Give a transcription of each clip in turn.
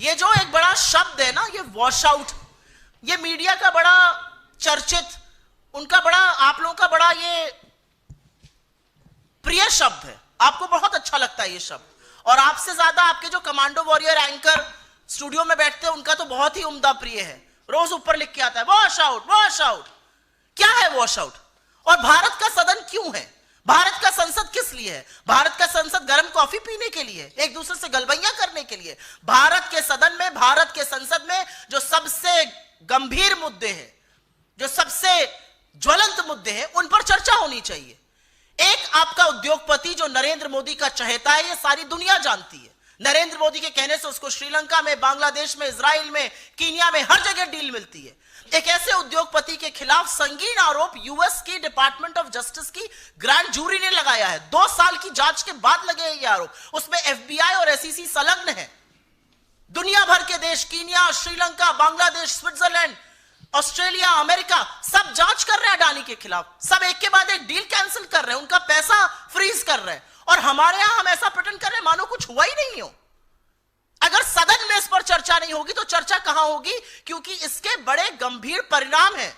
ये जो एक बड़ा शब्द है ना, ये वॉश आउट, ये मीडिया का बड़ा चर्चित, उनका बड़ा, आप लोगों का बड़ा ये प्रिय शब्द है, आपको बहुत अच्छा लगता है ये शब्द। और आपसे ज्यादा आपके जो कमांडो वॉरियर एंकर स्टूडियो में बैठते हैं उनका तो बहुत ही उम्दा प्रिय है, रोज ऊपर लिख के आता है वॉश आउट वॉश आउट। क्या है वॉश आउट? और भारत का सदन क्यों है? भारत का संसद किस लिए है? भारत का संसद गर्म कॉफी पीने के लिए, एक दूसरे से गलबैया करने के लिए? भारत के सदन में, भारत के संसद में जो सबसे गंभीर मुद्दे हैं, जो सबसे ज्वलंत मुद्दे हैं, उन पर चर्चा होनी चाहिए। एक आपका उद्योगपति जो नरेंद्र मोदी का चहेता है, ये सारी दुनिया जानती है। नरेंद्र मोदी के कहने से उसको श्रीलंका में, बांग्लादेश में, इजराइल में, कीनिया में, हर जगह डील मिलती है। एक ऐसे उद्योगपति के खिलाफ संगीन आरोप यूएस की डिपार्टमेंट ऑफ जस्टिस की ग्रैंड जूरी ने लगाया है। 2 साल की जांच के बाद लगे ये आरोप। उसमें एफबीआई और एसईसी संलग्न है। दुनिया भर के देश, Kenya, Sri Lanka, Bangladesh, Switzerland, Australia, America, सब जांच कर रहे हैं अडानी के खिलाफ। सब एक के बाद एक डील कैंसिल कर रहे हैं, उनका पैसा फ्रीज कर रहे हैं। और हमारे यहां हम ऐसा प्रिटेंड कर रहे हैं मानो कुछ हुआ ही नहीं हो। अगर सदन में इस पर चर्चा नहीं होगी तो चर्चा कहां होगी? क्योंकि इसके बड़े गंभीर परिणाम हैं।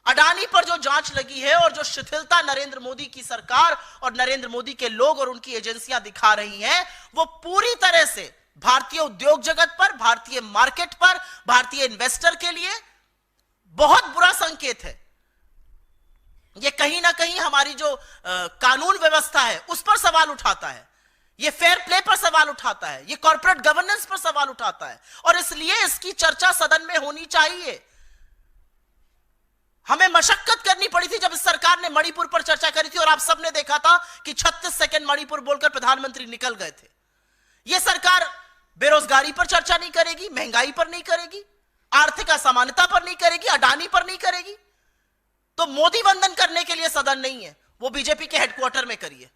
अडानी पर जो जांच लगी है और जो शिथिलता नरेंद्र मोदी की सरकार और नरेंद्र मोदी के लोग और उनकी एजेंसियां दिखा रही हैं, वो पूरी तरह से भारतीय उद्योग जगत पर, भारतीय मार्केट पर, भारतीय इन्वेस्टर के लिए बहुत बुरा संकेत है। ये कहीं ना कहीं हमारी जो कानून व्यवस्था है उस पर सवाल उठाता है, ये फेयर प्ले पर सवाल उठाता है, ये कॉर्पोरेट गवर्नेंस पर सवाल उठाता है। और इसलिए इसकी चर्चा सदन में होनी चाहिए। हमें मशक्कत करनी पड़ी थी जब इस सरकार ने मणिपुर पर चर्चा करी थी, और आप सबने देखा था कि 36 सेकंड मणिपुर बोलकर प्रधानमंत्री निकल गए थे। यह सरकार बेरोजगारी पर चर्चा नहीं करेगी, महंगाई पर नहीं करेगी, आर्थिक असमानता पर नहीं करेगी, अडानी पर नहीं करेगी। तो मोदी वंदन करने के लिए सदन नहीं है, वो बीजेपी के हेडक्वार्टर में करिए।